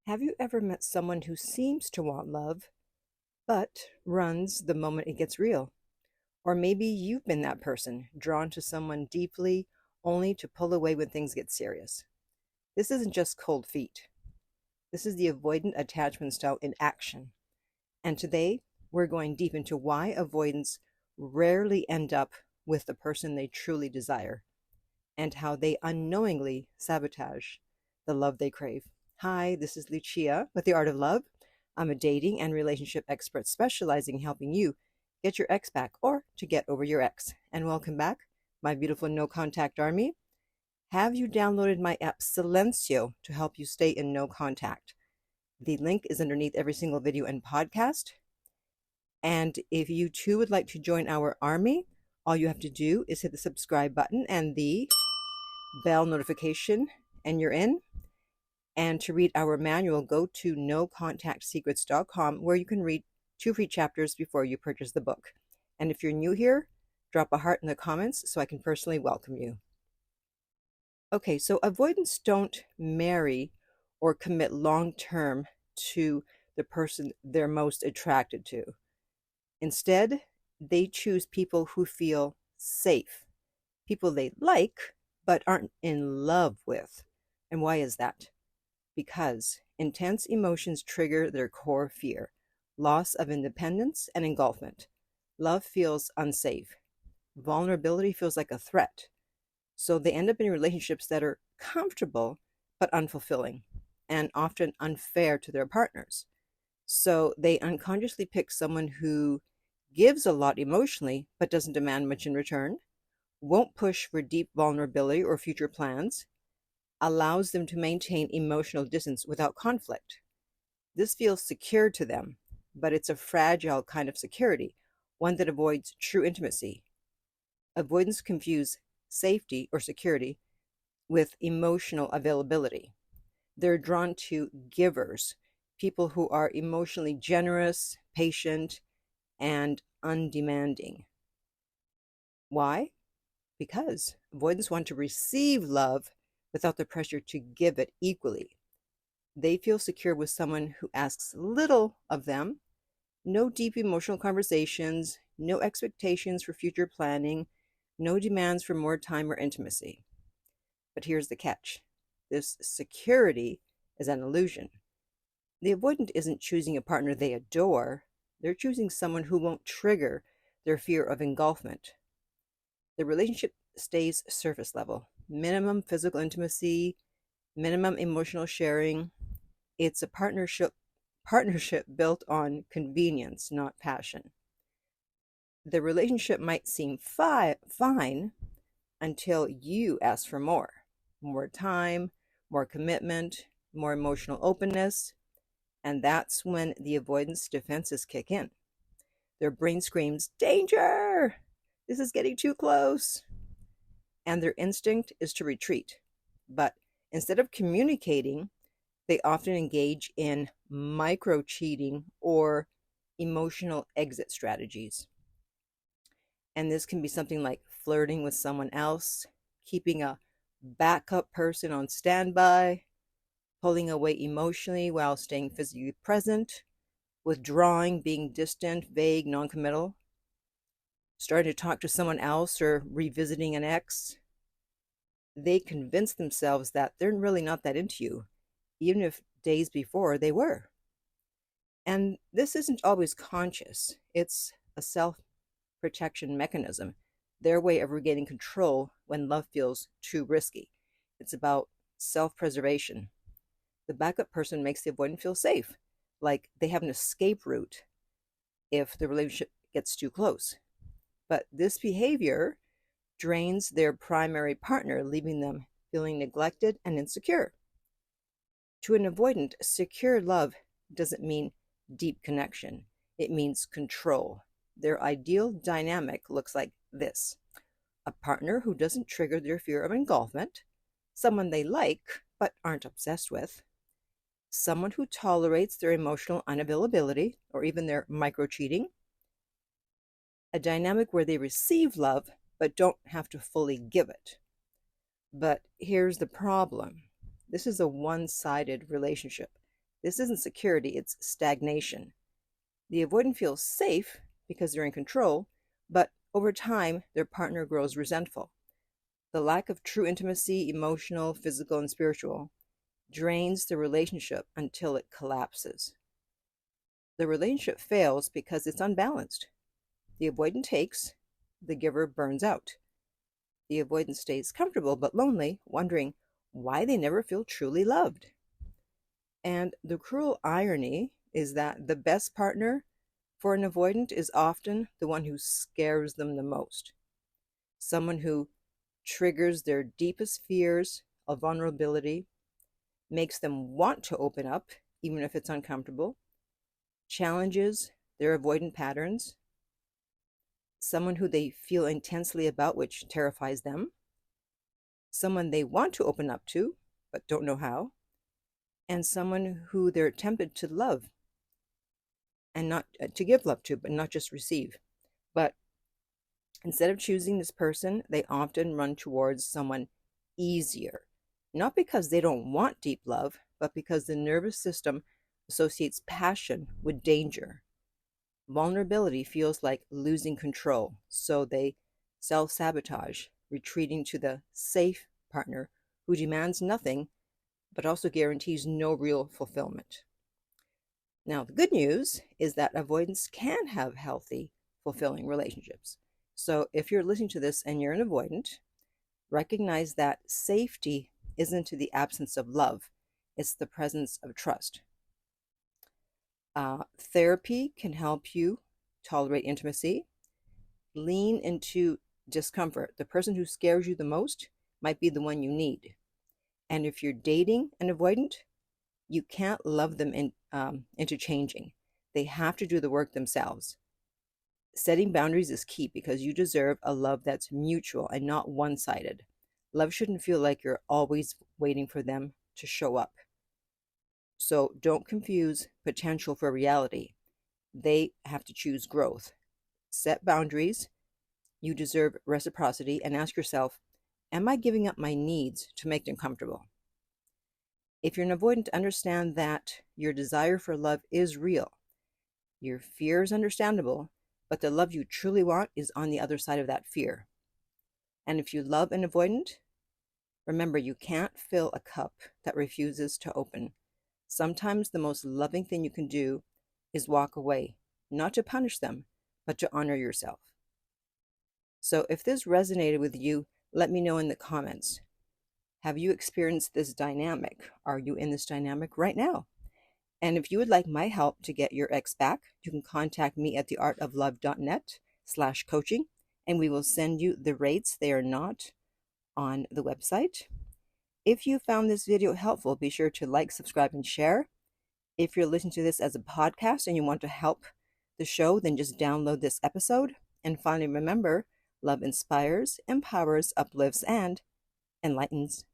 Have you ever met someone who seems to want love, but runs the moment it gets real? Or maybe you've been that person, drawn to someone deeply, only to pull away when things get serious. This isn't just cold feet. This is the avoidant attachment style in action. And today, we're going deep into why avoidants rarely end up with the person they truly desire, and how they unknowingly sabotage the love they crave. Hi, this is Lucia with The Art of Love. I'm a dating and relationship expert specializing in helping you get your ex back or to get over your ex. And welcome back, my beautiful no contact army. Have you downloaded my app Silencio to help you stay in no contact? The link is underneath every single video and podcast. And if you too would like to join our army, all you have to do is hit the subscribe button and the bell notification, and you're in. And to read our manual, go to nocontactsecrets.com, where you can read 2 free chapters before you purchase the book. And if you're new here, drop a heart in the comments so I can personally welcome you. Okay, so avoidants don't marry or commit long-term to the person they're most attracted to. Instead, they choose people who feel safe, people they like but aren't in love with. And why is that? Because intense emotions trigger their core fear: loss of independence and engulfment. Love feels unsafe. Vulnerability feels like a threat. So they end up in relationships that are comfortable but unfulfilling, and often unfair to their partners. So they unconsciously pick someone who gives a lot emotionally but doesn't demand much in return, won't push for deep vulnerability or future plans, allows them to maintain emotional distance without conflict. This feels secure to them, but it's a fragile kind of security, one that avoids true intimacy. Avoidants confuse safety or security with emotional availability. They're drawn to givers, people who are emotionally generous, patient, and undemanding. Why? Because avoidants want to receive love without the pressure to give it equally. They feel secure with someone who asks little of them, no deep emotional conversations, no expectations for future planning, no demands for more time or intimacy. But here's the catch: this security is an illusion. The avoidant isn't choosing a partner they adore, they're choosing someone who won't trigger their fear of engulfment. The relationship stays surface level: minimum physical intimacy, minimum emotional sharing. It's a partnership built on convenience, not passion. The relationship might seem fine until you ask for more time, more commitment, more emotional openness, and that's when the avoidance defenses kick in. Their brain screams, "Danger! This is getting too close." And their instinct is to retreat. But instead of communicating, they often engage in micro cheating or emotional exit strategies. And this can be something like flirting with someone else, keeping a backup person on standby, pulling away emotionally while staying physically present, withdrawing, being distant, vague, noncommittal, starting to talk to someone else or revisiting an ex. They convince themselves that they're really not that into you, even if days before they were. And this isn't always conscious. It's a self-protection mechanism, their way of regaining control when love feels too risky. It's about self-preservation. The backup person makes the avoidant feel safe, like they have an escape route if the relationship gets too close. But this behavior drains their primary partner, leaving them feeling neglected and insecure. To an avoidant, secure love doesn't mean deep connection. It means control. Their ideal dynamic looks like this: a partner who doesn't trigger their fear of engulfment, someone they like but aren't obsessed with, someone who tolerates their emotional unavailability or even their micro cheating, a dynamic where they receive love but don't have to fully give it. But here's the problem: this is a one-sided relationship. This isn't security, it's stagnation. The avoidant feels safe because they're in control, but over time, their partner grows resentful. The lack of true intimacy, emotional, physical, and spiritual, drains the relationship until it collapses. The relationship fails because it's unbalanced. The avoidant takes, the giver burns out. The avoidant stays comfortable but lonely, wondering why they never feel truly loved. And the cruel irony is that the best partner for an avoidant is often the one who scares them the most. Someone who triggers their deepest fears of vulnerability, makes them want to open up, even if it's uncomfortable, challenges their avoidant patterns, someone who they feel intensely about, which terrifies them, someone they want to open up to, but don't know how, and someone who they're tempted to love and not to give love to, but not just receive. But instead of choosing this person, they often run towards someone easier, not because they don't want deep love, but because the nervous system associates passion with danger. Vulnerability feels like losing control, so they self-sabotage, retreating to the safe partner who demands nothing but also guarantees no real fulfillment. Now, the good news is that avoidants can have healthy, fulfilling relationships. So if you're listening to this and you're an avoidant, recognize that safety isn't the absence of love, it's the presence of trust. Therapy can help you tolerate intimacy. Lean into discomfort. The person who scares you the most might be the one you need. And if you're dating an avoidant, you can't love them into changing. They have to do the work themselves. Setting boundaries is key because you deserve a love that's mutual and not one-sided. Love shouldn't feel like you're always waiting for them to show up. So don't confuse potential for reality. They have to choose growth. Set boundaries. You deserve reciprocity, and ask yourself, am I giving up my needs to make them comfortable? If you're an avoidant, understand that your desire for love is real. Your fear is understandable, but the love you truly want is on the other side of that fear. And if you love an avoidant, remember you can't fill a cup that refuses to open. Sometimes the most loving thing you can do is walk away, not to punish them, but to honor yourself. So if this resonated with you, let me know in the comments. Have you experienced this dynamic? Are you in this dynamic right now? And if you would like my help to get your ex back, you can contact me at theartoflove.net/coaching, and we will send you the rates. They are not on the website. If you found this video helpful, be sure to like, subscribe, and share. If you're listening to this as a podcast and you want to help the show, then just download this episode. And finally, remember, love inspires, empowers, uplifts, and enlightens.